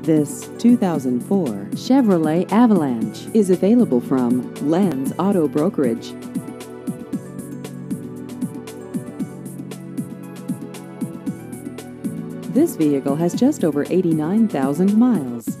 This 2004 Chevrolet Avalanche is available from Lenz Auto Brokerage. This vehicle has just over 89,000 miles.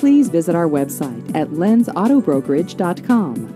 Please visit our website at lenzautobrokerage.com.